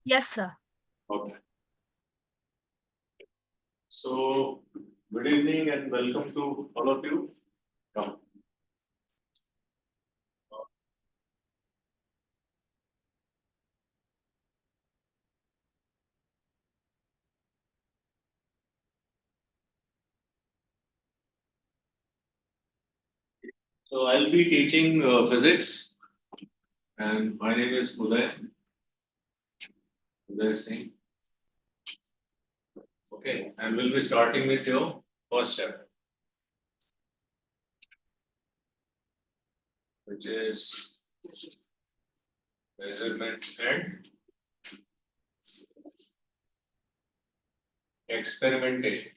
Yes, sir. Okay. So, good evening and welcome to all of you. Come. So, I'll be teaching physics, and my name is Uday Singh. Okay, and we'll be starting with your first chapter, which is measurement and experimentation.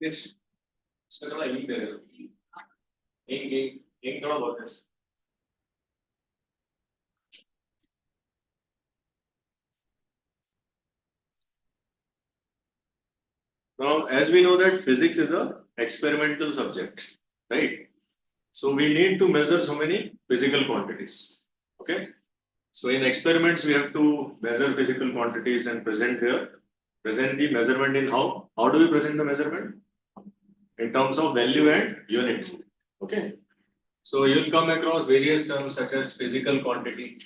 Yes. So, थोड़ा hint दे दो. Hint थोड़ा बहुत है. Now, as we know that physics is a experimental subject, right? So we need to measure so many physical quantities. Okay. So in experiments, we have to measure physical quantities and present the measurement in how? How do we present the measurement? In terms of value and unit. Okay. So you'll come across various terms such as physical quantity.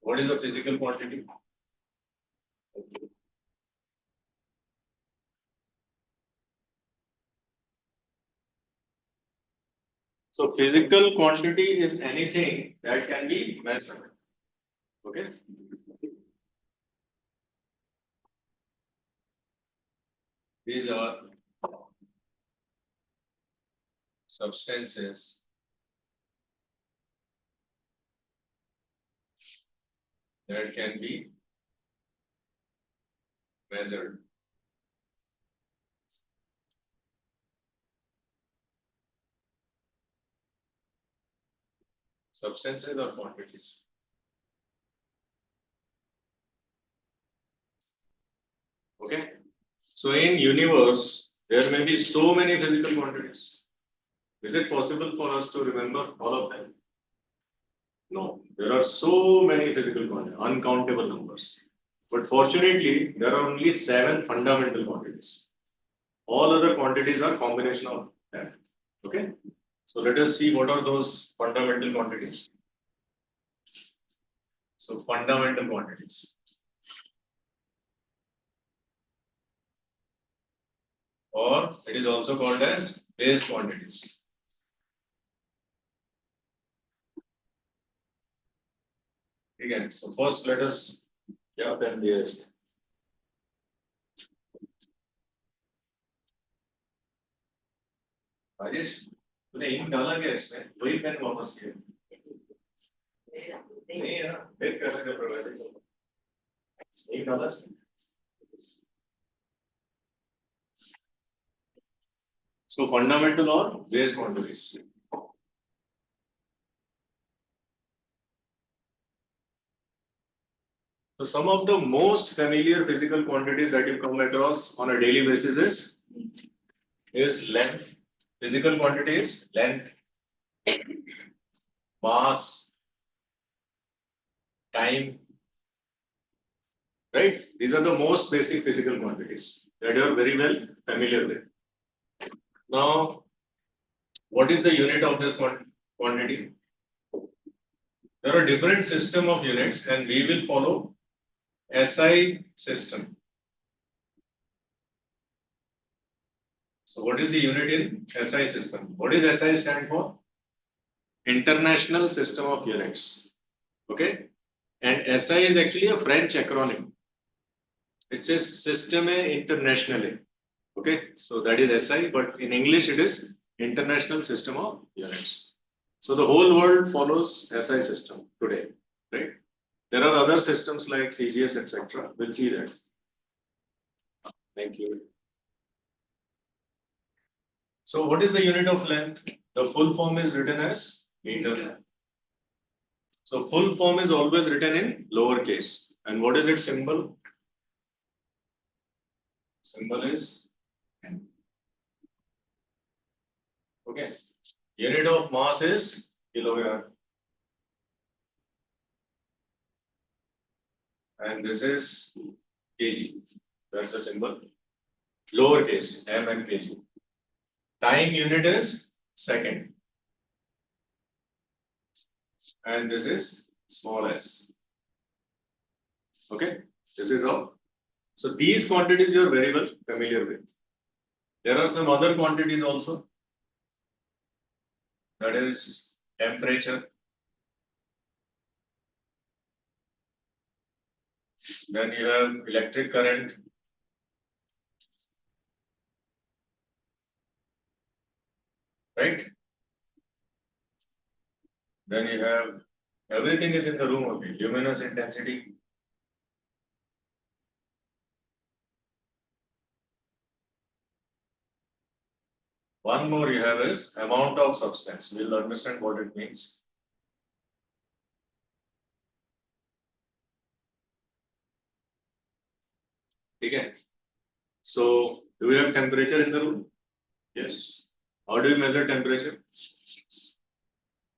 What is a physical quantity? So physical quantity is anything that can be measured. Okay. These are substances that can be measured. Substances or quantities. Okay. So in universe, there may be so many physical quantities. Is it possible for us to remember all of them? No. There are so many physical quantities, uncountable numbers. But fortunately, there are only 7 fundamental quantities. All other quantities are combination of them. Okay. So let us see what are those fundamental quantities. So fundamental quantities. Or it is also called as base quantities. Again, so first let us jump and base. Rajesh तूने ink डाला क्या इसमें वही pen वापस किया नहीं है ना फिर कैसे कर रहा है इंक डाला so fundamental or base quantities. So some of the most familiar physical quantities that you come across on a daily basis is length. Physical quantity is length, mass, time, right? These are the most basic physical quantities that you are very well familiar with. Now, what is the unit of this quantity? There are different system of units and we will follow SI system. So what is the unit in SI system? What is SI stand for? International System of Units. Okay. And SI is actually a French acronym. It says Systeme Internationale. Okay. So that is SI, but in English it is International System of Units. So the whole world follows SI system today, right? There are other systems like CGS, etc. We'll see that. Thank you. So what is the unit of length? the full form is written as meter. So full form is always written in lowercase. And what is its symbol? Symbol is M. Okay. Unit of mass is kilogram. And this is kg. That's the symbol. Lowercase m and kg. Time unit is second. And this is small s. Okay. This is all. So these quantities you are very well familiar with. There are some other quantities also. That is temperature. Then you have electric current. Right? Then you have everything is in the room only. Luminous intensity. One more you have is amount of substance. We'll understand what it means. Okay. So do we have temperature in the room? Yes. How do you measure temperature?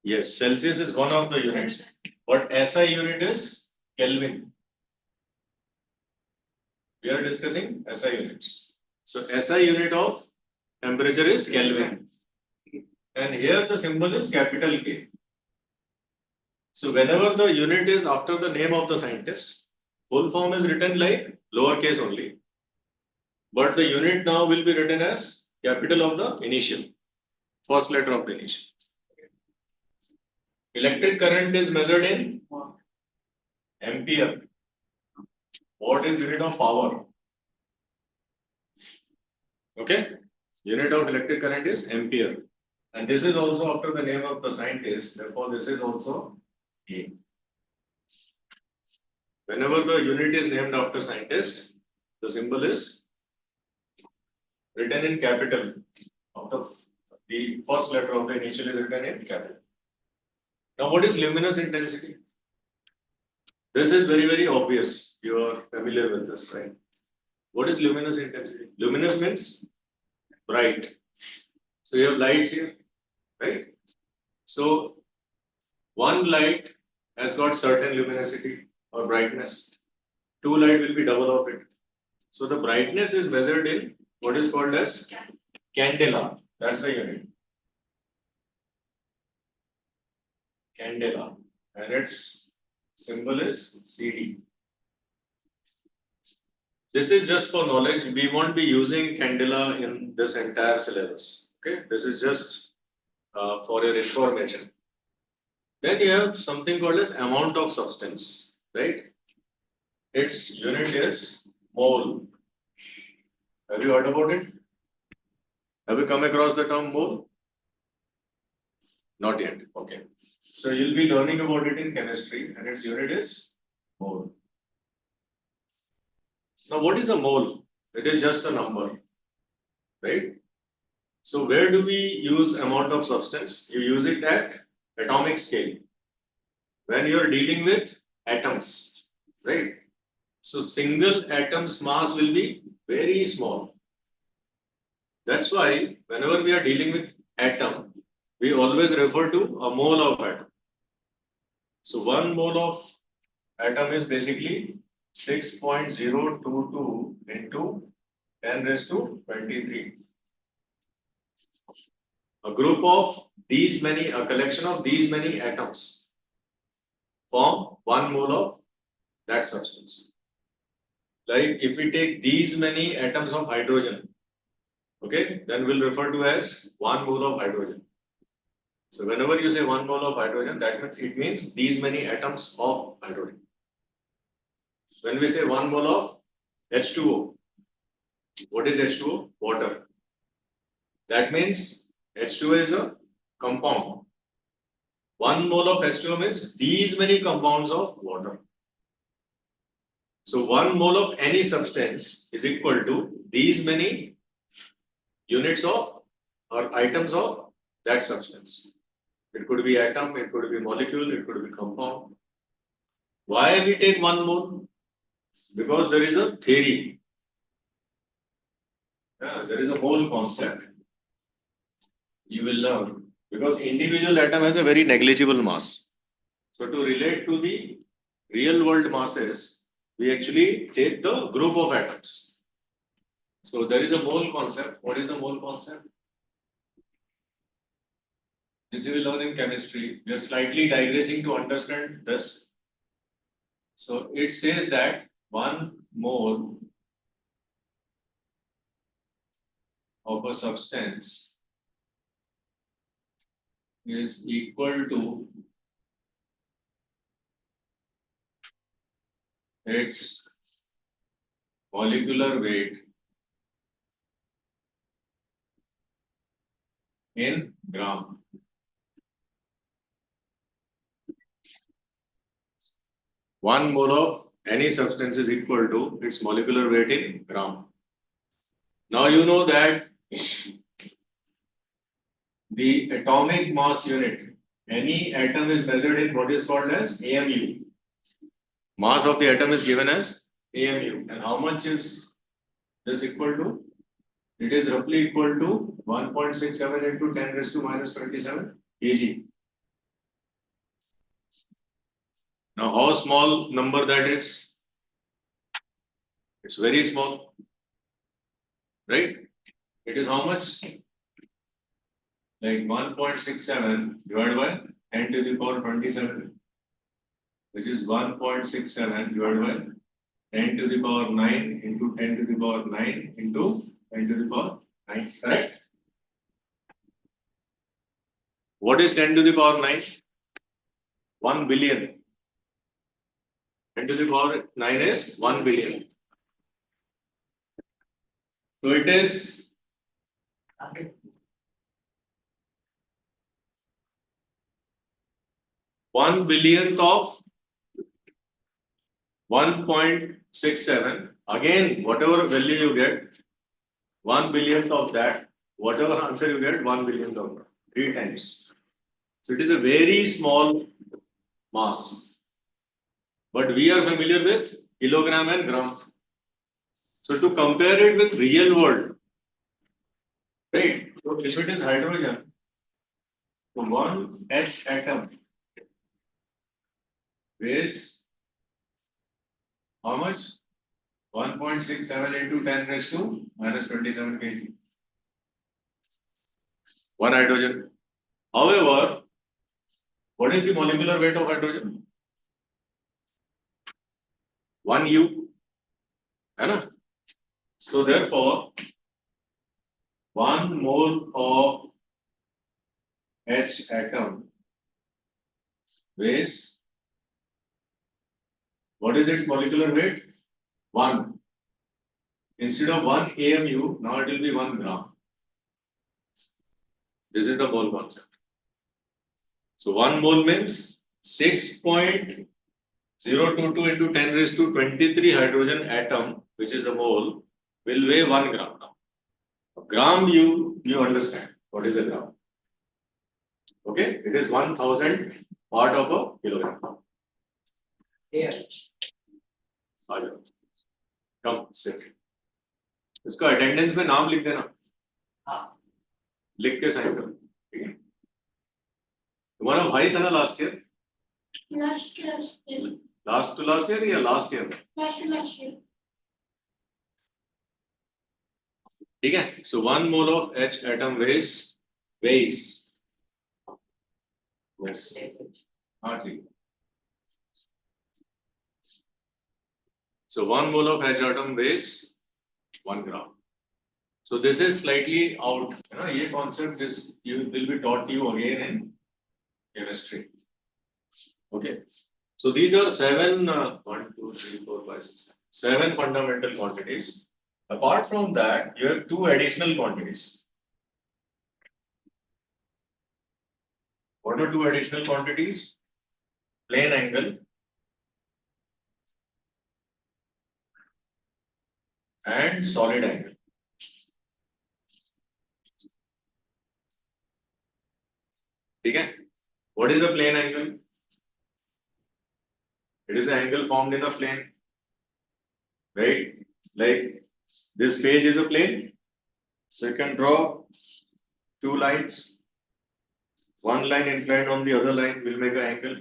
Yes, Celsius is one of the units, but SI unit is Kelvin. We are discussing SI units. So SI unit of temperature is Kelvin. And here the symbol is capital K. So whenever the unit is after the name of the scientist, full form is written like lowercase only. But the unit now will be written as capital of the initial, first letter of the initial. Electric current is measured in ampere. What is unit of power? Okay. Unit of electric current is ampere. And this is also after the name of the scientist. Therefore, this is also A. Whenever the unit is named after scientist, the symbol is written in capital. The first letter of the initial is written in capital. Now, what is luminous intensity? This is very, very obvious. You are familiar with this, right? What is luminous intensity? Luminous means bright. So you have lights here, right? So one light has got certain luminosity or brightness. Two light will be double of it. So the brightness is measured in what is called as candela. That's the unit. Candela. And its symbol is CD. This is just for knowledge. We won't be using candela in this entire syllabus. Okay, this is just for your information. Then you have something called as amount of substance, right? Its unit is mole. Have you heard about it? Have you come across the term mole? Not yet. Okay. So you'll be learning about it in chemistry, and its unit is mole. Now, what is a mole? It is just a number, right? So where do we use amount of substance? You use it at atomic scale. When you are dealing with atoms, right? So single atom's mass will be very small. That's why whenever we are dealing with atom, we always refer to a mole of atom. So 1 mole of atom is basically 6.022 into 10 raised to 23. A group of these many, a collection of these many atoms form 1 mole of that substance. Like if we take these many atoms of hydrogen, okay, then we'll refer to as 1 mole of hydrogen. So whenever you say 1 mole of hydrogen, that means it means these many atoms of hydrogen. When we say 1 mole of H2O, what is H2O? Water. That means H2O is a compound. 1 mole of H2O means these many compounds of water. So 1 mole of any substance is equal to these many units of or items of that substance. It could be atom, it could be molecule, it could be compound. Why we take 1 mole? Because there is a theory. There is a whole concept you will learn. Because individual atom has a very negligible mass. So to relate to the real world masses, we actually take the group of atoms. So there is a mole concept. What is the mole concept? This you will learn in chemistry. We are slightly digressing to understand this. So it says that 1 mole of a substance is equal to its molecular weight in gram. One mole of any substance is equal to its molecular weight in gram. Now you know that the atomic mass unit, any atom is measured in what is called as AMU. Mass of the atom is given as AMU. And how much is this equal to? It is roughly equal to 1.67 into 10 raised to minus 27 kg. Now, how small number that is? It's very small, right? It is how much? Like 1.67 divided by 10 to the power 27, which is 1.67 divided by 10 to the power 9 into 10 to the power 9 into 10 to the power 9, correct? What is 10 to the power 9? 1 billion. 10 to the power 9 is 1 billion. So it is 1 billionth of 1.67. Again, whatever value you get, 1 billionth of that, whatever answer you get, 1 billionth of that, 3 times. So it is a very small mass. But we are familiar with kilogram and gram. So to compare it with real world, right? So if it is hydrogen, so 1 H atom weighs how much? 1.67 into 10 raised to minus 27 kg. 1 hydrogen. However, what is the molecular weight of hydrogen? 1 U. Right? So therefore, 1 mole of H atom weighs, what is its molecular weight? 1. Instead of 1 AMU, now it will be 1 gram. This is the mole concept. So 1 mole means 6.022 into 10 raised to 23 hydrogen atom, which is a mole, will weigh 1 gram. A gram, you understand what is a gram. Okay, it is 1000 part of a kilogram. Yeah. Come, sit. इसका attendance में नाम लिख देना, लिख के sign करो, ठीक है? तुम्हारा भाई था ना last year? Last to last year या लास्ट ईयर? Last year. ठीक है? So 1 mole of H atom weighs. Yes. Hardly. So 1 mole of H atom weighs 1 gram. So this is slightly out. This concept is will be taught to you again in chemistry. Okay. So these are 7, 1, 2, 3, 4, 5, 6, 7 fundamental quantities. Apart from that, you have 2 additional quantities. What are 2 additional quantities? Plane angle and solid angle. ठीक है. What is a plane angle? It is an angle formed in a plane, right? Like this page is a plane, so you can draw two lines. One line inclined on the other line will make an angle.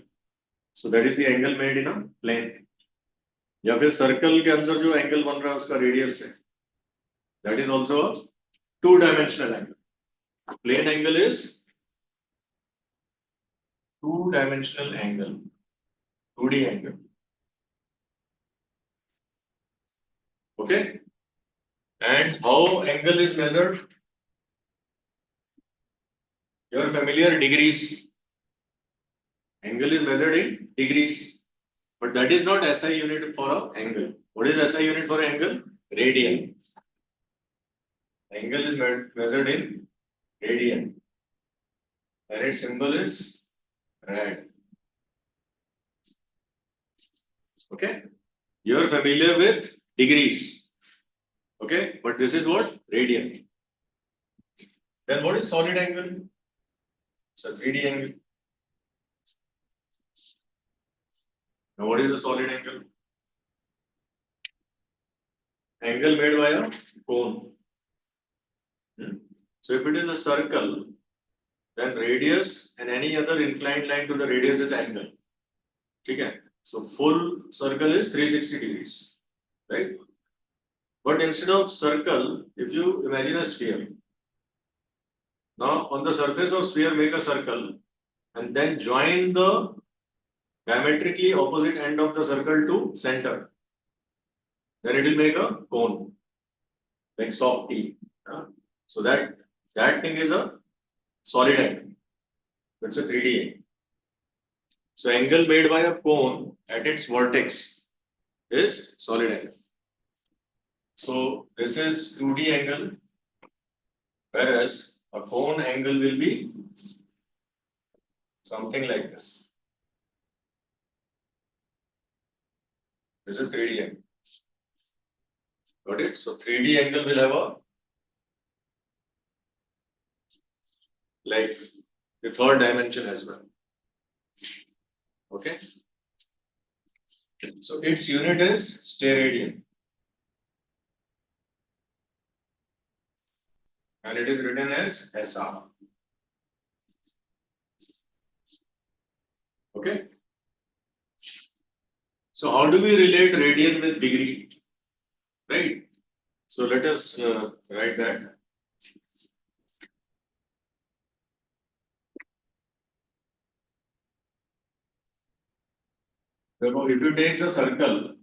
So that is the angle made in a plane. या फिर circle के अंदर जो angle बन रहा है उसका radius से, that is also a two-dimensional angle. Plane angle is two-dimensional angle, 2D angle. Okay. And how angle is measured? You are familiar, degrees. Angle is measured in degrees, but that is not SI unit for an angle. What is SI unit for angle? Radian. Angle is measured in radian, and its symbol is rad. Okay, you are familiar with degrees. Okay, but this is what? Radian. Then what is solid angle? It's a 3D angle. Now what is a solid angle? Angle made by a cone. So if it is a circle, then radius and any other inclined line to the radius is angle. Okay. So full circle is 360 degrees, right? But instead of circle, if you imagine a sphere, now on the surface of sphere make a circle and then join the diametrically opposite end of the circle to center. Then it will make a cone, like soft T. So that thing is a solid angle. It's a 3D angle. So angle made by a cone at its vertex is solid angle. So this is 2D angle, whereas a cone angle will be something like this. This is 3D angle. Got it? So 3D angle will have a like the third dimension as well. Okay. So its unit is steradian. And it is written as SR. Okay. So how do we relate radian with degree? Right. So let us write that. Therefore, if you take the circle,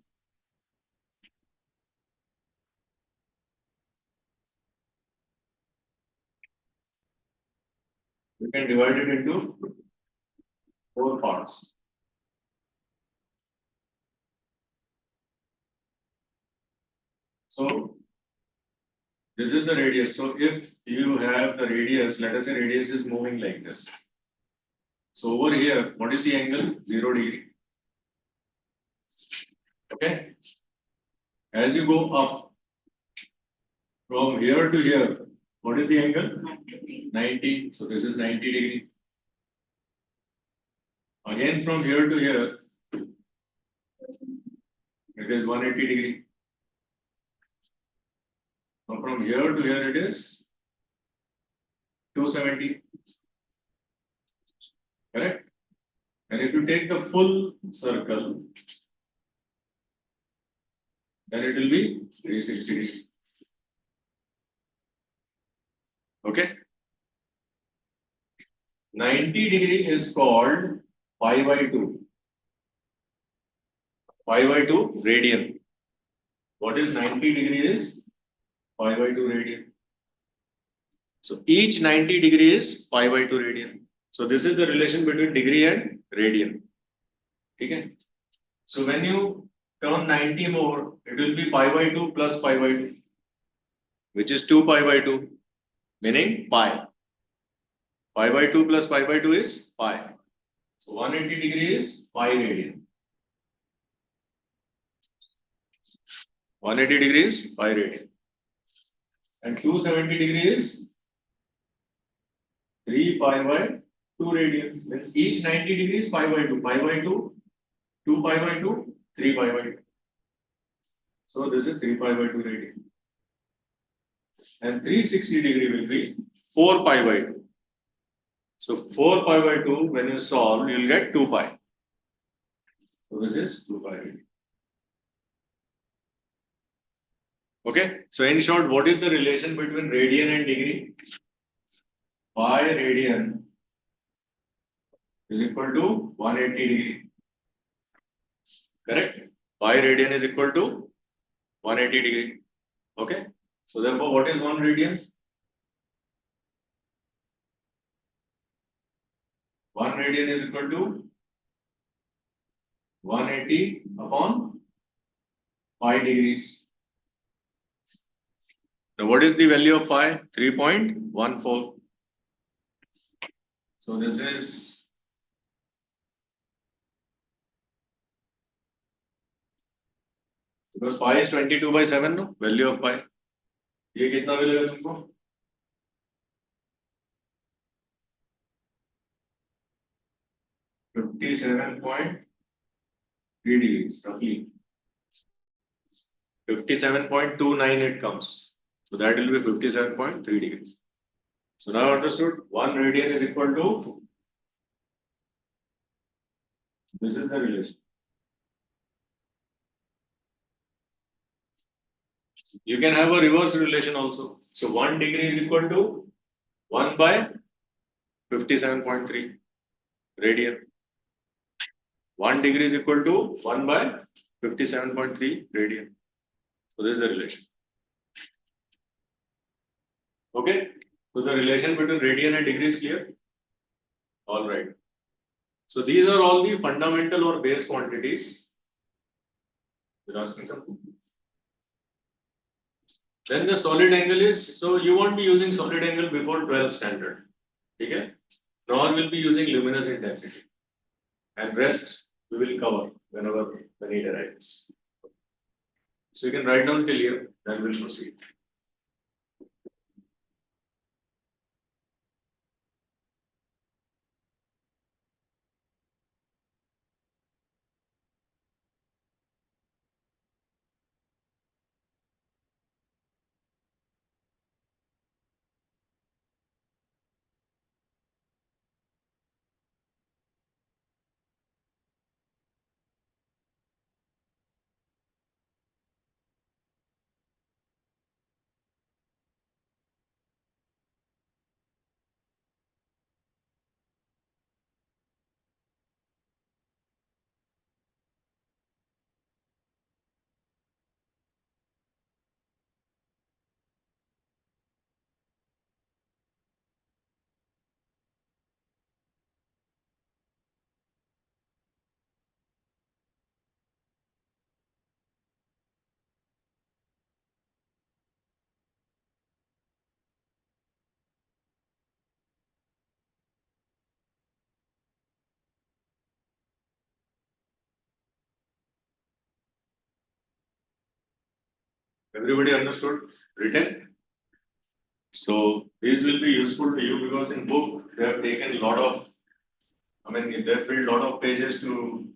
you can divide it into 4 parts. So this is the radius. So if you have the radius, let us say radius is moving like this. So over here, what is the angle? 0 degree. Okay. As you go up from here to here, what is the angle? 90. So this is 90 degree. Again from here to here, it is 180 degree. Now from here to here, it is 270. Correct? And if you take the full circle, then it will be 360 degrees. Okay? 90 degree is called pi by 2. Pi by 2 radian. What is 90 degree is pi by 2 radian. So each 90 degree is pi by 2 radian. So this is the relation between degree and radian. Okay? So when you turn 90 more, it will be pi by 2 plus pi by 2, which is 2 pi by 2, meaning pi. Pi by 2 plus pi by 2 is pi. So 180 degree is pi radian. 180 degrees pi radian. And 270 degree is 3 pi by 2 radians. Means each 90 degrees pi by 2, pi by 2, 2 pi by 2, 3 pi by 2. So this is 3 pi by 2 radian. And 360 degree will be 4 pi by 2. So 4 pi by 2, when you solve, you will get 2 pi. So this is 2 pi. Okay. So in short, what is the relation between radian and degree? Pi radian is equal to 180 degree. Correct? Pi radian is equal to 180 degree. Okay. So therefore, what is 1 radian? 1 radian is equal to 180 upon pi degrees. Now, what is the value of pi? 3.14. So this is because pi is 22 by 7, no? Value of pi. ये कितना मिलेगा तुमको? 57.3 degrees roughly. 57.29 it comes. So that will be 57.3 degrees. So now understood, 1 radian is equal to, this is the relation. You can have a reverse relation also. So 1 degree is equal to 1 by 57.3 radian. 1 degree is equal to 1 by 57.3 radian. So this is the relation. Okay. So the relation between radian and degree is clear. All right. So these are all the fundamental or base quantities. You're asking something. Then the solid angle is, so you won't be using solid angle before 12 standard. Okay? Nor will be using luminous intensity. And rest we will cover whenever the need arises. So you can write down till here, then we'll proceed. Everybody understood? Written? So these will be useful to you because in book they have taken a lot of, they have filled a lot of pages to,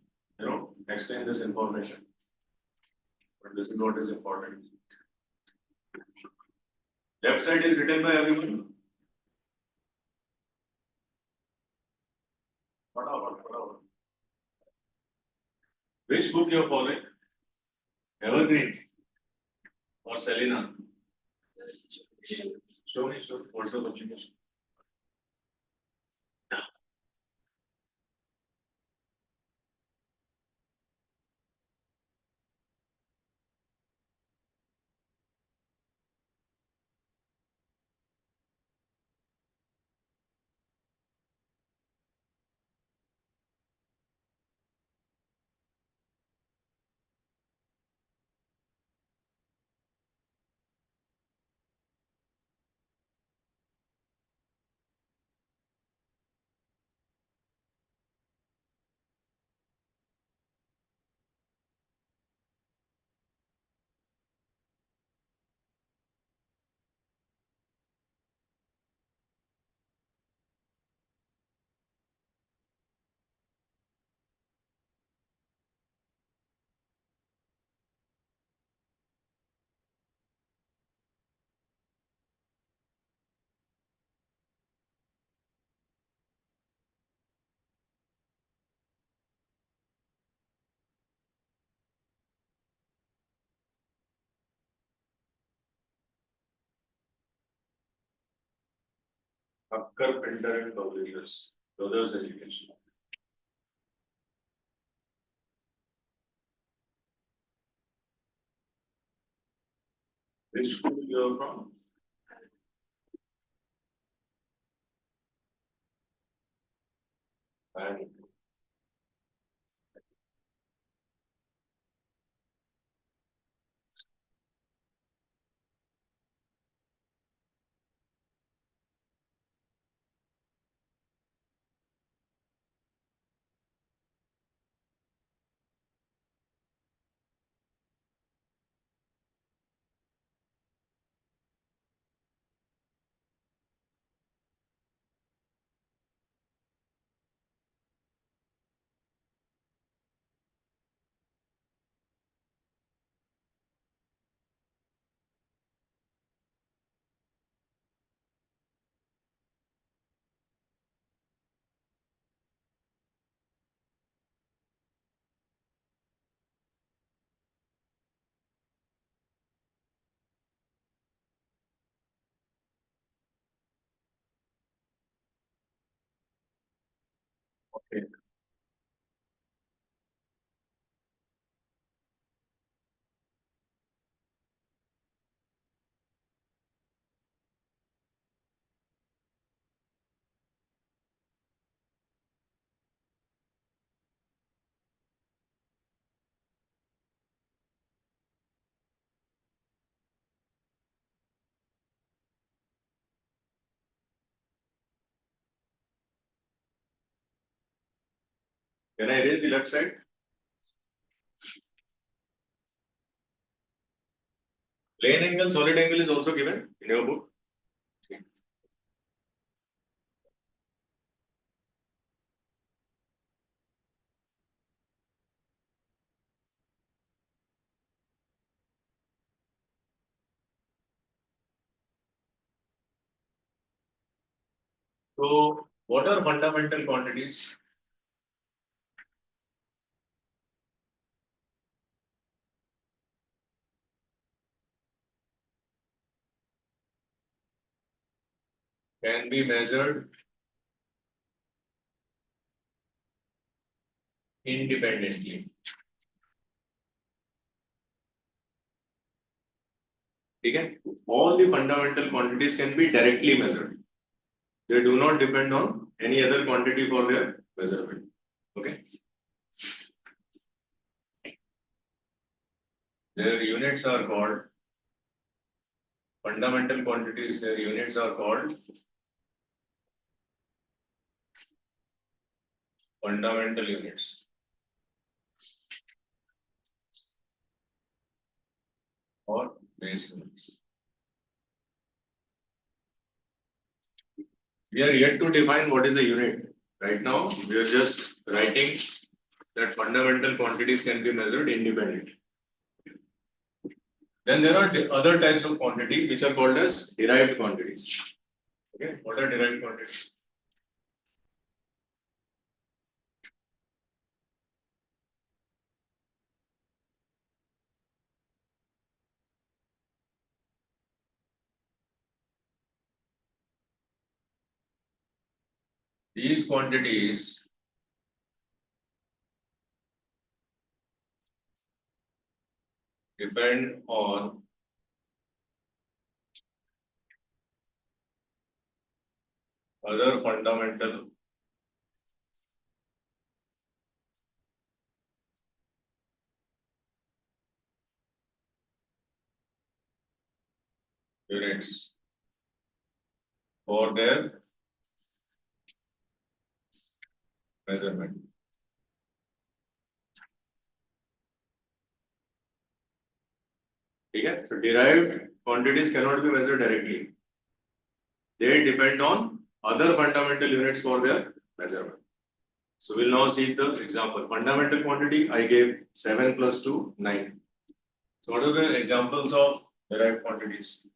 explain this information. But this is what is important. Left side is written by everyone. What? Which book you are following? Evergreen or Selena? Show me, what's the publication? Hacker, printer, and publishers. Brothers education. Which school you are from? And okay. Can I erase the left side? Plane angle, solid angle is also given in your book. So, what are fundamental quantities? Can be measured independently. Okay? All the fundamental quantities can be directly measured. They do not depend on any other quantity for their measurement. Okay? Their units are called fundamental quantities. Their units are called fundamental units or base units. We are yet to define what is a unit. Right now, we are just writing that fundamental quantities can be measured independently. Then there are other types of quantity which are called as derived quantities. Okay, what are derived quantities? These quantities depend on other fundamental units for their measurement. Okay? So derived quantities cannot be measured directly. They depend on other fundamental units for their measurement. So we'll now see the example. Fundamental quantity I gave 7 plus 2, 9. So what are the examples of derived quantities?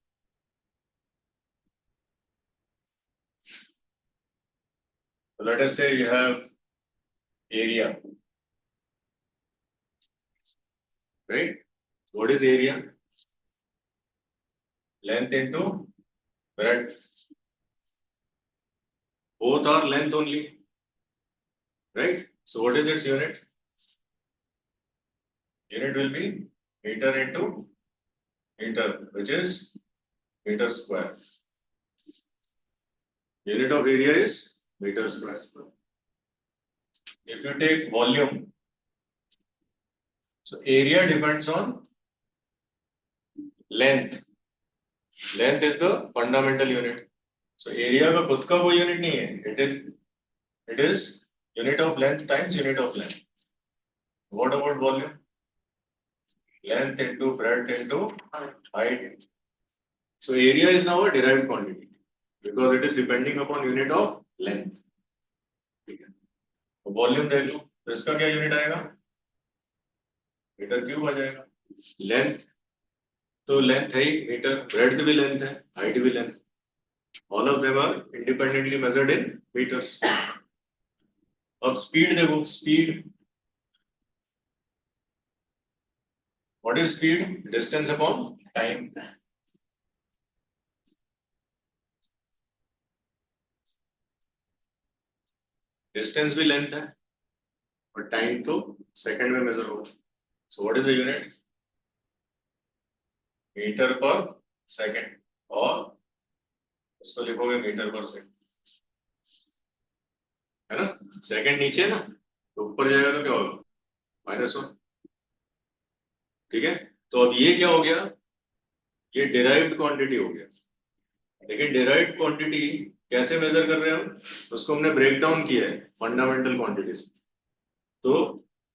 So let us say you have area, right? What is area? Length into breadth. both are length only, right? So what is its unit? Unit will be meter into meter, which is meter square. Unit of area is meter square. If you take volume, so area depends on length. Length is the fundamental unit. So area का खुद का कोई unit नहीं है. It is unit of length times unit of length. What about volume? Length into breadth into height. So area is now a derived quantity because it is depending upon unit of length. Volume देख लो, तो इसका क्या unit आएगा? Metre cube आ जाएगा. Length तो length है ही metre, breadth भी लेंथ है, हाइट भी length. All of them are independently measured in metres. अब स्पीड देखो, speed, what is speed? Distance upon time. Distance भी लेंथ है और टाइम तो सेकंड में मेजर होगा. So what is the unit? Metre per second, और उसको लिखोगे मीटर पर सेकंड, है ना? सेकंड नीचे है ना, तो ऊपर जाएगा तो क्या होगा? -1. ठीक है, तो अब ये क्या हो गया? ये डिराइव्ड क्वांटिटी हो गया. लेकिन डिराइव्ड क्वांटिटी कैसे मेजर कर रहे हैं हम? उसको हमने ब्रेक डाउन किया है फंडामेंटल क्वांटिटीज. तो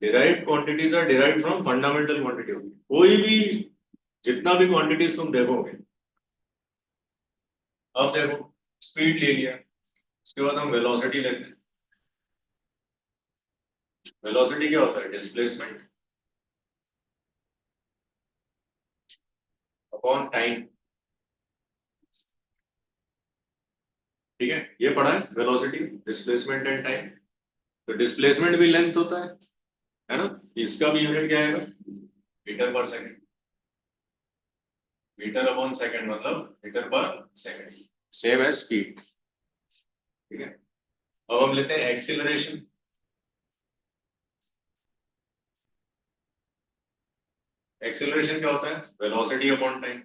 derived quantities are derived from fundamental quantity. कोई भी जितना भी क्वांटिटीज तुम देखोगे, अब देखो स्पीड ले लिया, इसके बाद हम वेलोसिटी लेते हैं. वेलोसिटी क्या होता है? Displacement upon time. ठीक है, ये पढ़ा है वेलोसिटी, डिस्प्लेसमेंट एंड टाइम. तो डिस्प्लेसमेंट भी लेंथ होता है ना? इसका भी यूनिट क्या आएगा? Metre per second. Metre upon second मतलब metre per second, same as speed. ठीक है, अब हम लेते हैं एक्सीलरेशन. एक्सीलरेशन क्या होता है? Velocity upon time.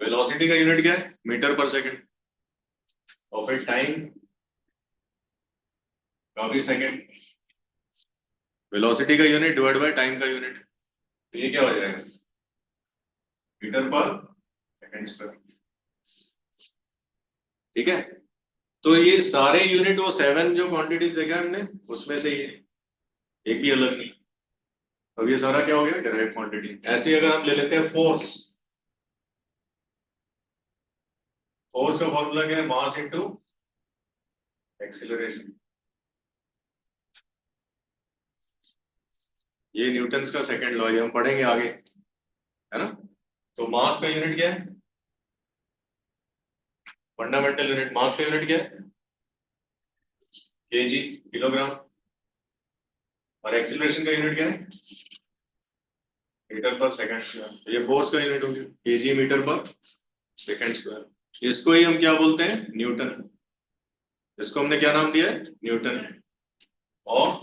वेलोसिटी का यूनिट क्या है? Metre per second. और फिर टाइम का भी सेकंड. वेलोसिटी का यूनिट डिवाइड बाय टाइम का यूनिट, तो ये क्या हो जाएगा? Metre per second square. ठीक है, तो ये सारे यूनिट, वो 7 जो क्वांटिटीज देखा हमने, उसमें से ये एक भी अलग नहीं. अब ये सारा क्या हो गया? Derived quantity. ऐसे अगर हम ले लेते हैं फोर्स, फोर्स का फॉर्मूला क्या है? Mass into acceleration. ये न्यूटन्स का सेकंड लॉ, ये हम पढ़ेंगे आगे, है ना? तो मास का यूनिट क्या है? फंडामेंटल यूनिट मास का यूनिट क्या है? KG, kilogram. और एक्सीलरेशन का यूनिट क्या है? Metre per second square. ये फोर्स का यूनिट हो गया KG metre per second square. इसको ही हम क्या बोलते हैं? न्यूटन. इसको हमने क्या नाम दिया है? न्यूटन. और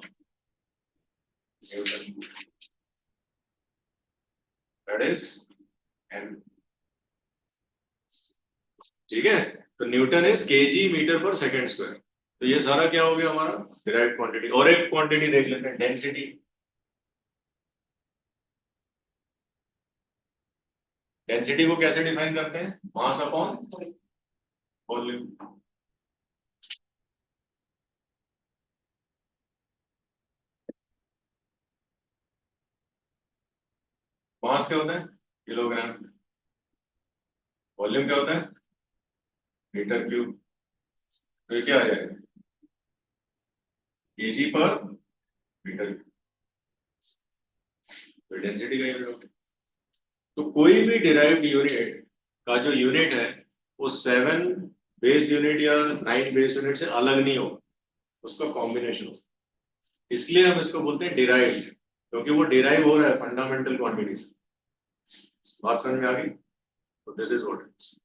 न्यूटन, दैट इज एन. ठीक है, तो Newton is KG metre per second square. तो ये सारा क्या हो गया हमारा? Derived quantity. और एक क्वांटिटी देख लेते हैं, डेंसिटी. डेंसिटी को कैसे डिफाइन करते हैं? Mass upon volume. मास क्या होता है? किलोग्राम. वॉल्यूम क्या होता है? Metre cube. तो ये क्या आ जाएगा? केजी पर मीटर. तो डेंसिटी का यूनिट होता है. तो कोई भी डिराइव्ड यूनिट का जो यूनिट है वो 7 बेस यूनिट या 9 बेस यूनिट से अलग नहीं होगा, उसका कॉम्बिनेशन होगा. इसलिए हम इसको बोलते हैं डिराइव्ड, क्योंकि वो डिराइव हो रहा है फंडामेंटल क्वांटिटीज. बात समझ में आ गई? So this is what it is.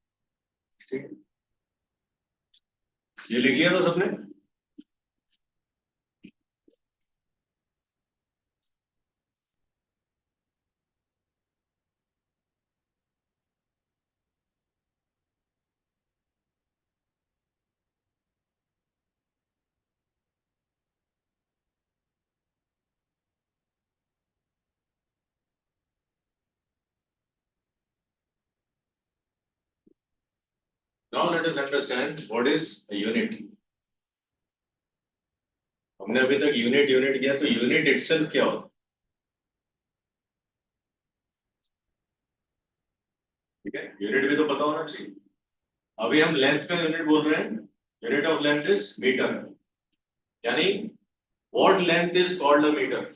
ठीक है? ये लिख लिया था सबने? Now let us understand what is a unit. हमने अभी तक यूनिट किया, तो यूनिट इटसेल्फ क्या होता है? ठीक है, यूनिट भी तो पता होना चाहिए. अभी हम लेंथ का यूनिट बोल रहे हैं. Unit of length is metre. यानी what length is called a metre,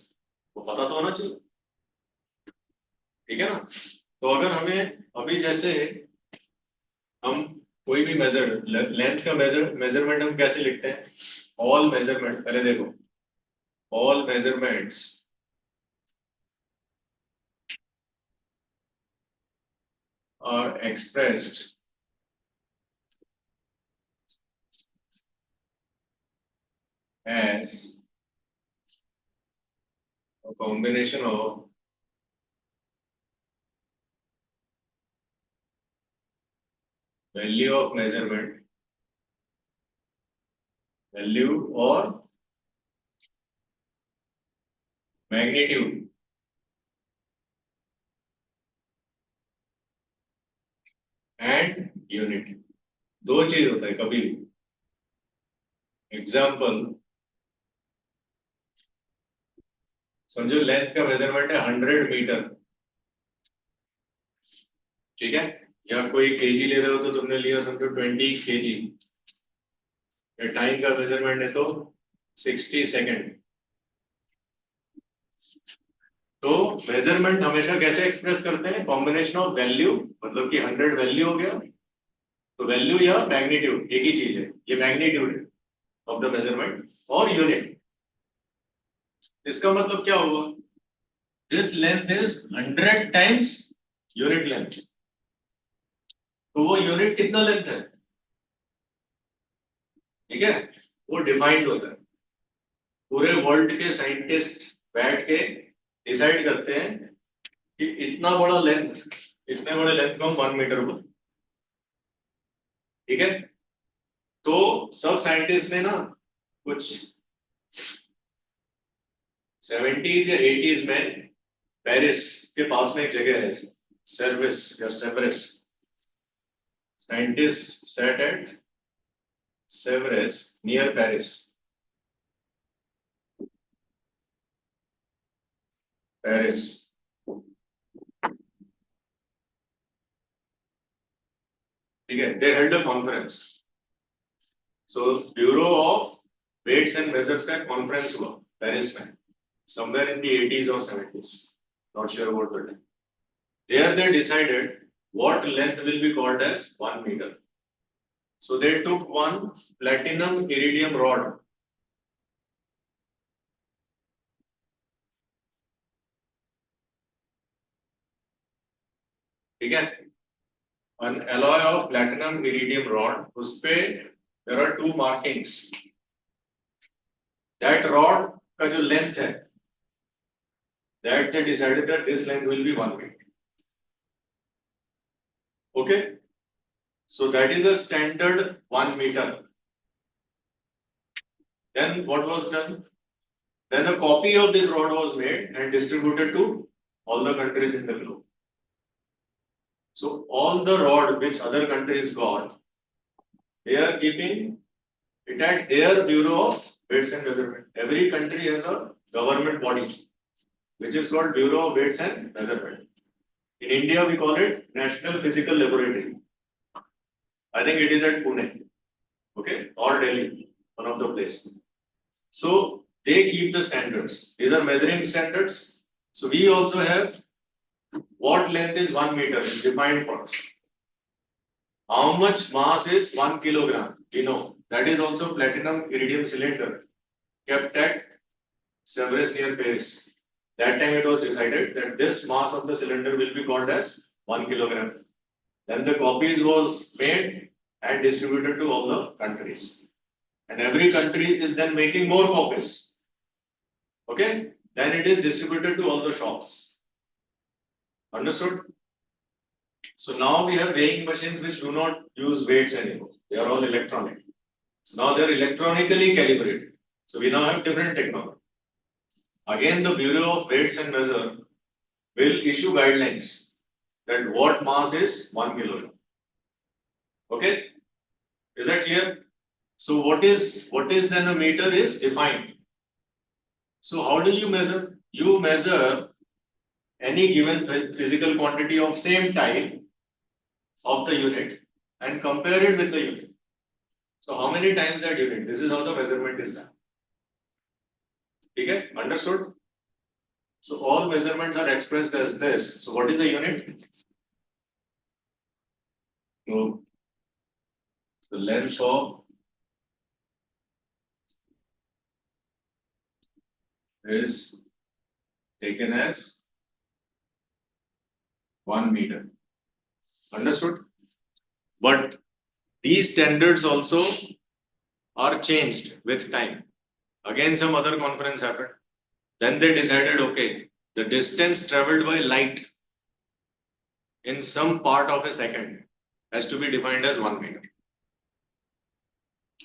वो पता तो होना चाहिए. ठीक है ना? तो अगर हमें अभी जैसे हम कोई भी लेंथ का मेजरमेंट हम कैसे लिखते हैं? ऑल मेजरमेंट, पहले देखो, all measurements are expressed as a combination of value of measurement, value or magnitude and unit. दो चीज होता है कभी भी. एग्जाम्पल समझो, लेंथ का मेजरमेंट है 100 मीटर. ठीक है, या कोई केजी ले रहे हो तो तुमने लिया समझो 20 केजी. टाइम का मेजरमेंट है तो 60 सेकेंड. तो मेजरमेंट हमेशा कैसे एक्सप्रेस करते हैं? कॉम्बिनेशन ऑफ वैल्यू, मतलब कि 100 वैल्यू हो गया, तो वैल्यू या मैग्नीट्यूड एक ही चीज है. ये मैग्नीट्यूड है ऑफ द मेजरमेंट, और यूनिट. इसका मतलब क्या हुआ? This length is 100 times unit length. तो वो यूनिट कितना लेंथ है? ठीक है, वो डिफाइंड होता है. पूरे वर्ल्ड के साइंटिस्ट बैठ के डिसाइड करते हैं कि इतना बड़ा लेंथ, इतने बड़े लेंथ को हम 1 मीटर बोलते. ठीक है, तो सब साइंटिस्ट ने ना कुछ 70s या 80s में पेरिस के पास में एक जगह है, सर्विस या Sevres. Scientist set at Sevres near Paris. Paris. ठीक है, they held a conference. So Bureau of Weights and Measures का कॉन्फ्रेंस हुआ पेरिस में, somewhere in the 80s or 70s, not sure about the time. There they decided what length will be called as 1 meter. So they took one platinum iridium rod. ठीक है, an alloy of platinum iridium rod. उस पे there are two markings. That rod का जो length है, that they decided that this length will be 1 meter. Okay, so that is a standard 1 meter. Then what was done? Then a copy of this rod was made and distributed to all the countries in the globe. So all the rod which other countries got, they are keeping it at their Bureau of Weights and Measurement. Every country has a government body which is called Bureau of Weights and Measurement. In India, we call it National Physical Laboratory. I think it is at Pune, okay, or Delhi, one of the places. So they keep the standards. These are measuring standards. So we also have what length is 1 meter is defined for us. How much mass is 1 kilogram? We know that is also platinum iridium cylinder kept at Severus near Paris. That time it was decided that this mass of the cylinder will be called as 1 kilogram. Then the copies was made and distributed to all the countries. And every country is then making more copies. Okay? Then it is distributed to all the shops. Understood? So now we have weighing machines which do not use weights anymore. They are all electronic. So now they are electronically calibrated. So we now have different technology. Again, the Bureau of Weights and Measure will issue guidelines that what mass is 1 kilogram. Okay? Is that clear? So what is then a meter is defined. So how do you measure? You measure any given physical quantity of same type of the unit and compare it with the unit. So how many times that unit? This is how the measurement is done. Okay, understood? So all measurements are expressed as this. So what is a unit? So the length of is taken as 1 meter. Understood? But these standards also are changed with time. Again, some other conference happened. Then they decided, okay, the distance traveled by light in some part of a second has to be defined as 1 meter.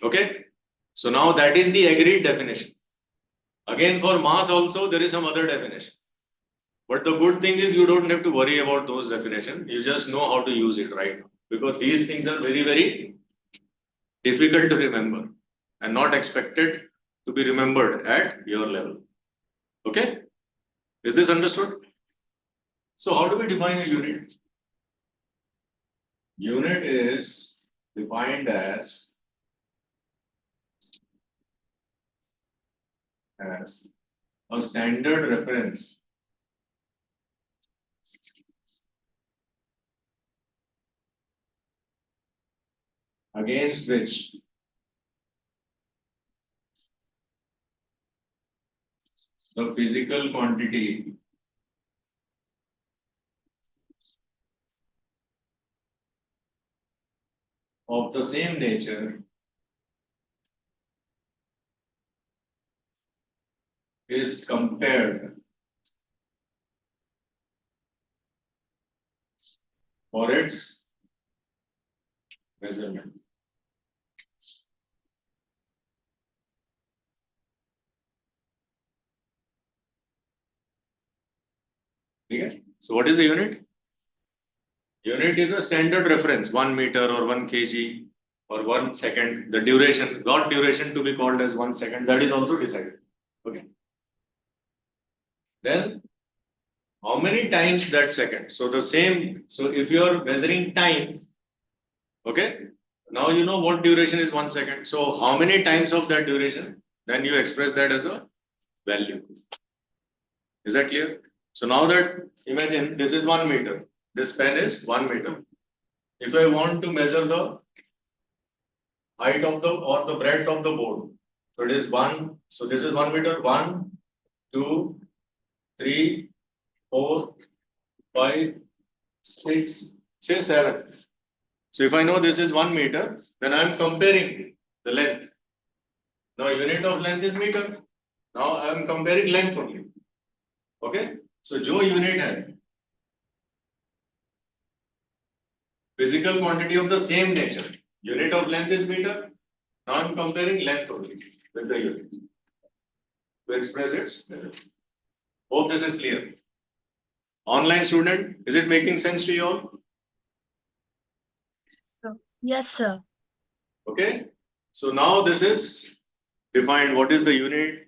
Okay? So now that is the agreed definition. Again, for mass also, there is some other definition. But the good thing is you don't have to worry about those definitions. You just know how to use it right now. Because these things are very, very difficult to remember and not expected to be remembered at your level. Okay? Is this understood? So how do we define a unit? Unit is defined as a standard reference against which the physical quantity of the same nature is compared for its measurement. Okay? So what is a unit? Unit is a standard reference, 1 meter or 1 kg or 1 second. The duration, not duration to be called as 1 second, that is also decided. Okay. Then how many times that second? So the same, so if you are measuring time, okay, now you know what duration is 1 second. So how many times of that duration? Then you express that as a value. Is that clear? So now that imagine this is 1 meter, this pen is 1 meter. If I want to measure the height of the or the breadth of the board, so it is 1. So this is 1 meter. 1, 2, 3, 4, 5, 6, say 7. So if I know this is 1 meter, then I am comparing the length. Now unit of length is meter. Now I am comparing length only. Okay. So जो unit है physical quantity of the same nature. Unit of length is meter. Now I am comparing length only with the unit to express its measure. Hope this is clear. Online student, is it making sense to you all? Yes, sir. Okay. So now this is defined. What is the unit?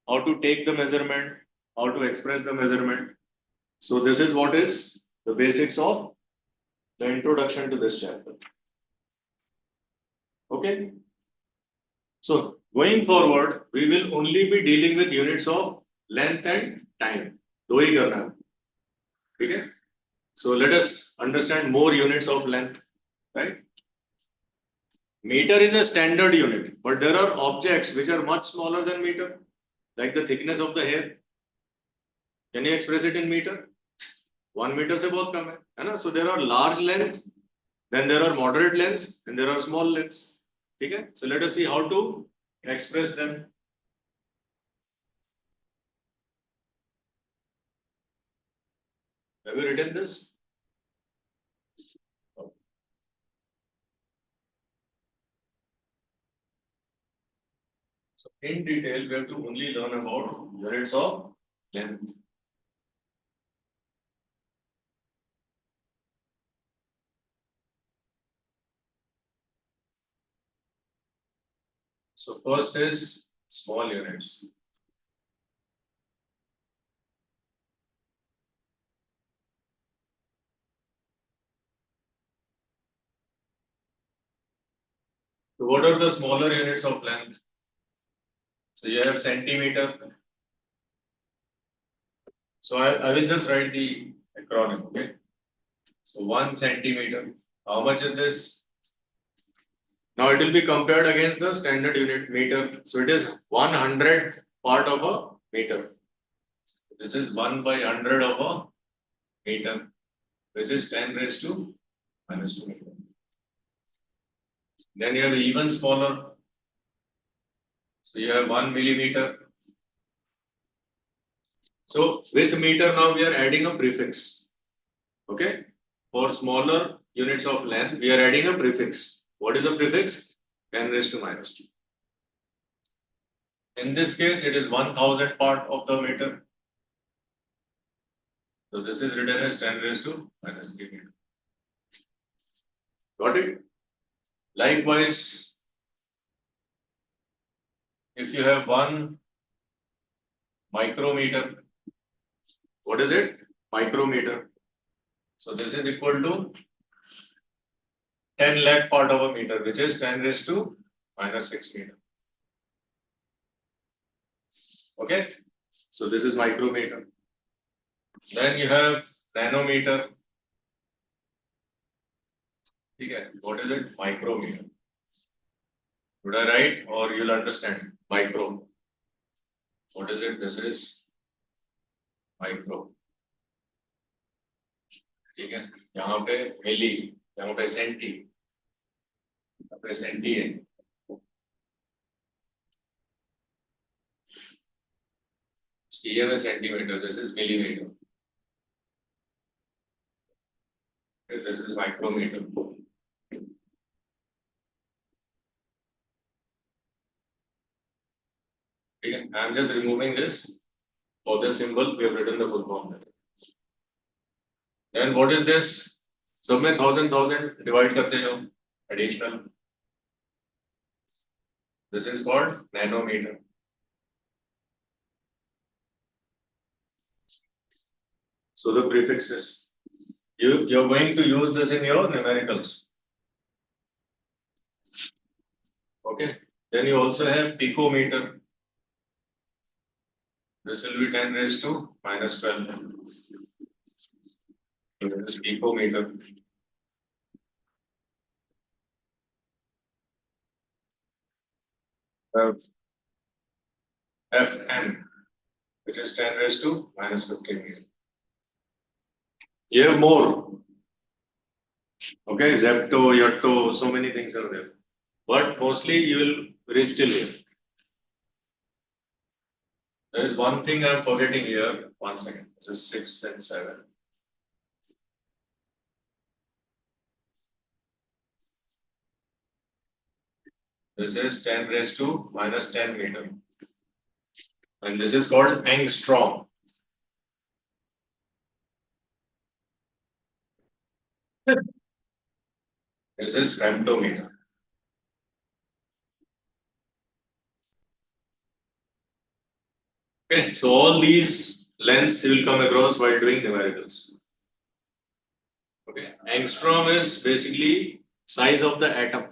How to take the measurement? How to express the measurement? So this is what is the basics of the introduction to this chapter. Okay. So going forward, we will only be dealing with units of length and time. दो ही करना है. Okay. So let us understand more units of length, right? Meter is a standard unit, but there are objects which are much smaller than meter, like the thickness of the hair. Can you express it in meter? 1 meter से बहुत कम है ना? So there are large length Then there are moderate lengths and there are small lengths. Okay? So let us see how to express them. Have you written this? So in detail, we have to only learn about units of length. So first is small units. So what are the smaller units of length? So you have centimeter. So I will just write the acronym, okay? So 1 centimeter. How much is this? Now it will be compared against the standard unit meter. So it is 1/100th part of a meter. This is 1/100 of a meter, which is 10 raised to minus 2 meter. Then you have even smaller. So you have 1 millimeter. So with meter now we are adding a prefix. Okay. For smaller units of length, we are adding a prefix. What is a prefix? 10 raised to minus 2. In this case, it is 1,000 part of the meter. So this is written as 10 raised to minus 3 meter. Got it? Likewise, if you have 1 micrometer, what is it? Micrometer. So this is equal to 10 lakh part of a meter, which is 10 raised to minus 6 meter. Okay? So this is micrometer. Then you have nanometer. Okay. What is it? Micrometer. Would I write or you'll understand? Micro. What is it? This is micro. ठीक है यहाँ पे मिली यहाँ पे senti यहाँ पे senti है cm is centimeter, this is millimeter, this is micrometer. Okay, I am just removing this. For the symbol, we have written the full form. Then what is this? सब में 1000 divide करते जाओ additional. This is called nanometer. So the prefixes. You're going to use this in your numericals. Okay. Then you also have picometer. This will be 10 raised to minus 12. So this is picometer. FM, which is 10 raised to minus 15 meter. You have more. Okay, Zepto, Yotto, so many things are there. But mostly you will reach till here. There is one thing I am forgetting here. 1 second. This is 6 and 7. This is 10 raised to minus 10 meter. And this is called angstrom. This is femtometer. Okay, so all these lengths you will come across while doing numericals. Okay, angstrom is basically size of the atom.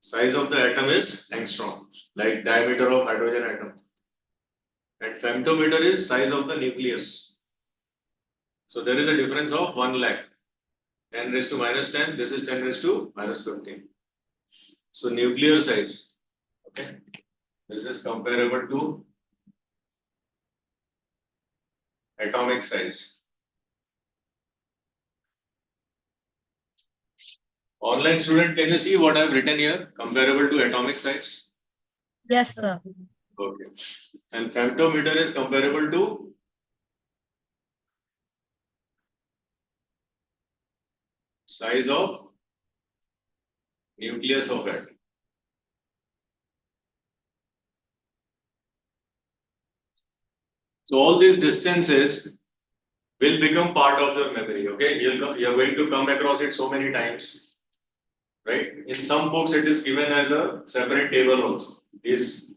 Size of the atom is angstrom, like diameter of hydrogen atom. And femtometer is size of the nucleus. So there is a difference of 1 lakh. 10 raised to minus 10, this is 10 raised to minus 15. So nuclear size, okay, this is comparable to atomic size. Online student, can you see what I've written here? Comparable to atomic size. Yes, sir. Okay. And femtometer is comparable to size of nucleus of atom. So all these distances will become part of your memory. Okay, you're going to come across it so many times, right? In some books, it is given as a separate table also. These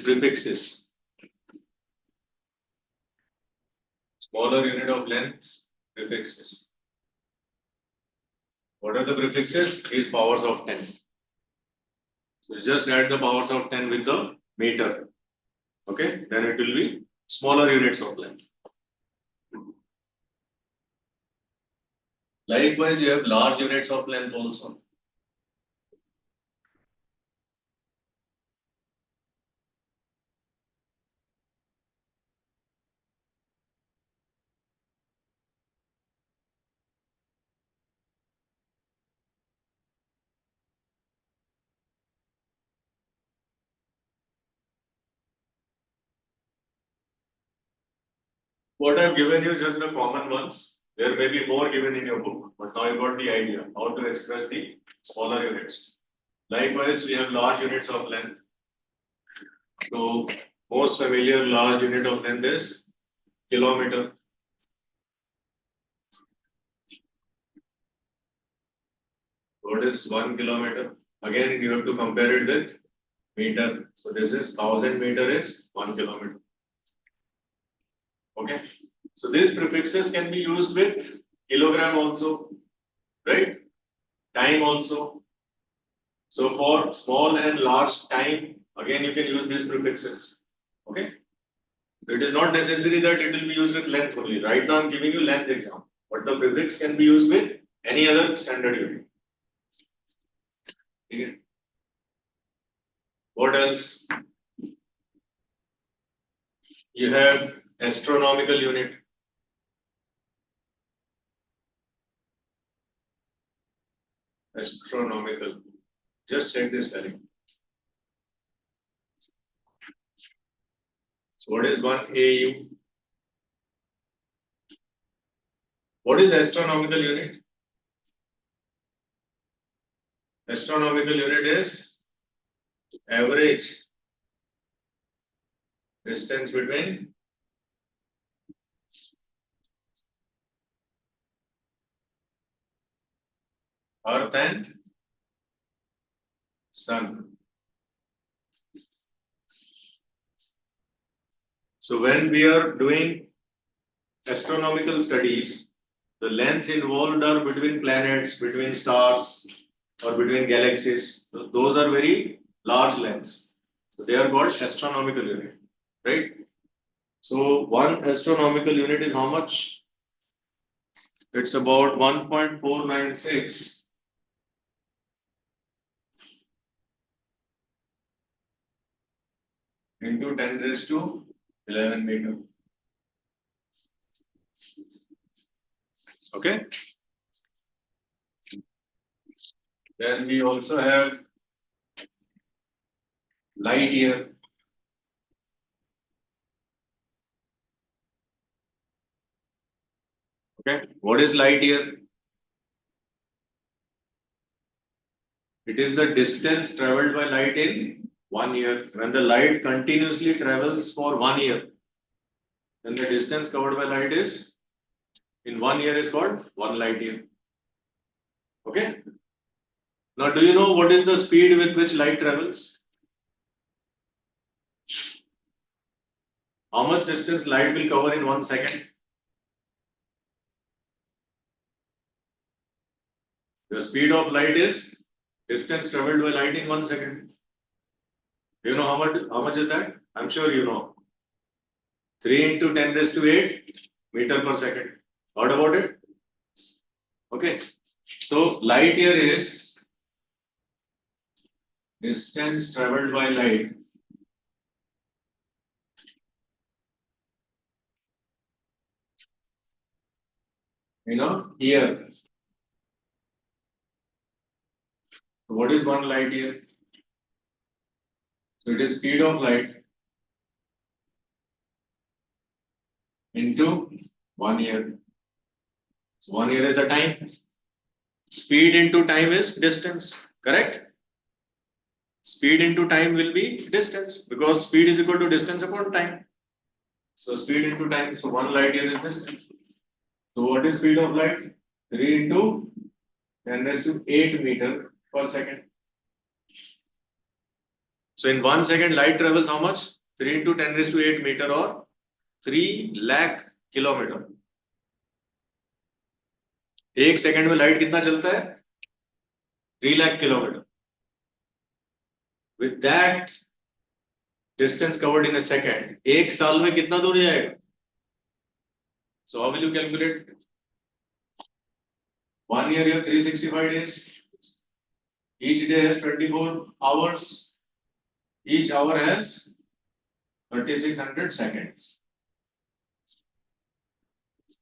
prefixes, smaller unit of length, prefixes. What are the prefixes? These powers of 10. So you just add the powers of 10 with the meter. Okay, then it will be smaller units of length. Likewise, you have large units of length also. What I've given you is just the common ones. There may be more given in your book, but now you got the idea how to express the smaller units. Likewise, we have large units of length. So most familiar large unit of length is kilometer. What is 1 kilometer? Again, you have to compare it with meter. So this is 1000 meter is 1 kilometer. Okay. So these prefixes can be used with kilogram also, right? Time also. So for small and large time, again you can use these prefixes. Okay. So it is not necessary that it will be used with length only. Right now I'm giving you length example, but the prefix can be used with any other standard unit. Okay. What else? You have astronomical unit. Astronomical. Just check this spelling. So what is 1 AU? What is astronomical unit? Astronomical unit is average distance between Earth and Sun. So when we are doing astronomical studies, the lengths involved are between planets, between stars, or between galaxies. So those are very large lengths. So they are called astronomical unit, right? So one astronomical unit is how much? It's about 1.496 into 10 raised to 11 meter. Okay. Then we also have light year. Okay. What is light year? It is the distance traveled by light in 1 year. When the light continuously travels for 1 year, then the distance covered by light is in 1 year is called 1 light year. Okay. Now, do you know what is the speed with which light travels? How much distance light will cover in 1 second? The speed of light is distance traveled by light in 1 second. Do you know how much is that? I'm sure you know. 3 into 10 raised to 8 meter per second. What about it? Okay. So light year is distance traveled by light in a year. So what is 1 light year? So it is speed of light into 1 year. So 1 year is a time. Speed into time is distance, correct? Speed into time will be distance because speed is equal to distance upon time. So speed into time, so 1 light year is distance. So what is speed of light? 3 into 10 raised to 8 meter per second. So in 1 second light travels how much? 3 into 10 raised to 8 meter or 3 lakh kilometer. एक second में light कितना चलता है? 3 lakh kilometer. With that distance covered in a second, एक साल में कितना दूर जाएगा? So how will you calculate? 1 year you have 365 days. Each day has 24 hours. Each hour has 3600 seconds.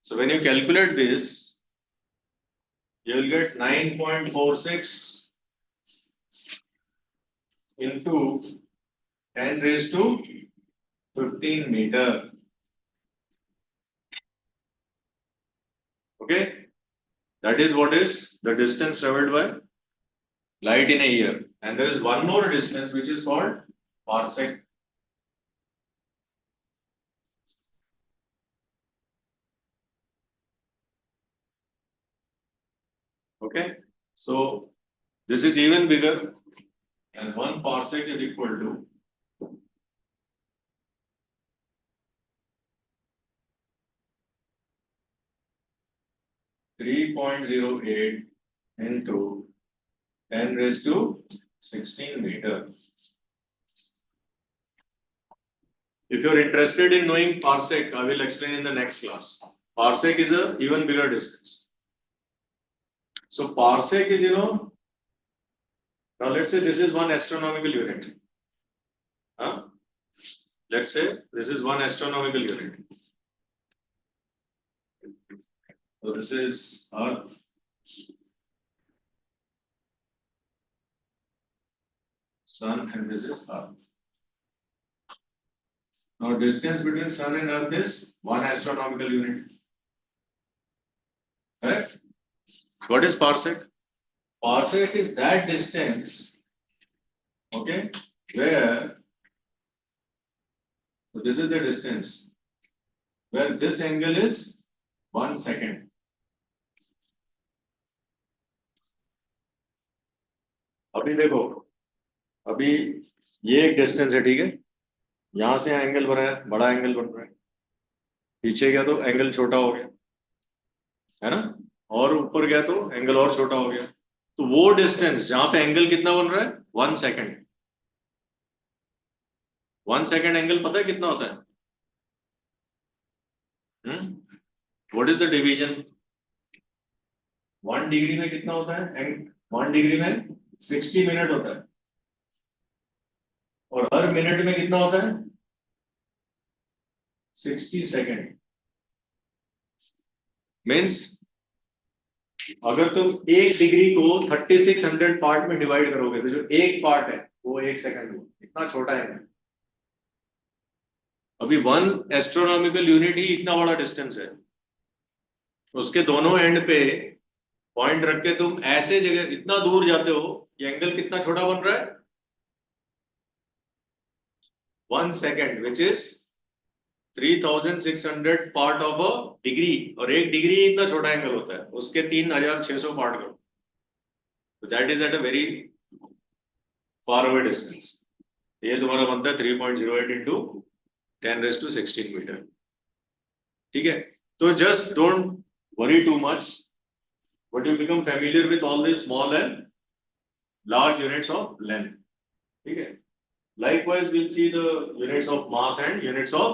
So when you calculate this, you will get 9.46 into 10 raised to 15 meter. Okay, that is what is the distance traveled by light in a year. And there is one more distance which is called parsec. Okay, so this is even bigger, and 1 parsec is equal to 3.08 into 10 raised to 16 meter. If you are interested in knowing parsec, I will explain in the next class. Parsec is a even bigger distance. So parsec is, now let's say this is 1 astronomical unit. Let's say this is 1 astronomical unit. So this is Earth. Sun, and this is Earth. Now distance between Sun and Earth is 1 astronomical unit. Correct? What is parsec? Parsec is that distance, okay, where, so this is the distance, where this angle is 1 second. अभी देखो, अभी ये एक distance है, ठीक है, यहां से एंगल बना है, बड़ा एंगल बन रहा है, पीछे गया तो एंगल छोटा हो गया, है ना, और ऊपर गया तो एंगल और छोटा हो गया. तो वो डिस्टेंस जहां पे एंगल कितना बन रहा है? 1 सेकेंड. 1 सेकेंड एंगल पता है कितना होता है? What is the division? 1 degree में कितना होता है? 1 डिग्री में 60 मिनट होता है, और हर मिनट में कितना होता है? 60 सेकेंड. मीन्स अगर तुम 1 डिग्री को 3600 पार्ट में डिवाइड करोगे तो जो एक पार्ट है वो 1 सेकंड हो, इतना छोटा है. अभी 1 एस्ट्रोनॉमिकल यूनिट ही इतना बड़ा डिस्टेंस है, उसके दोनों एंड पे पॉइंट रख के तुम ऐसे जगह इतना दूर जाते हो, ये एंगल कितना छोटा बन रहा है? 1 second, which is 3600 part of a degree, और 1 डिग्री इतना छोटा एंगल होता है, उसके 3600 पार्ट करो, तो that is at a very far away distance. ये तुम्हारा बनता है 3.08 इंटू 10 raised to 16 मीटर. ठीक है, तो just don't worry too much, but you become familiar with all this small and large units of length. ठीक है, likewise we'll see the units of mass and units of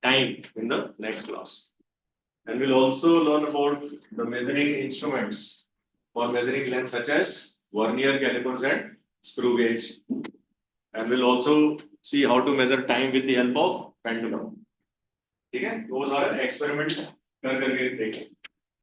time in the next class, and we'll also learn about the measuring instruments for measuring length such as vernier calipers and screw gauge, and we'll also see how to measure time with the help of pendulum. ठीक है, वो सारा experiment कर करके देखें.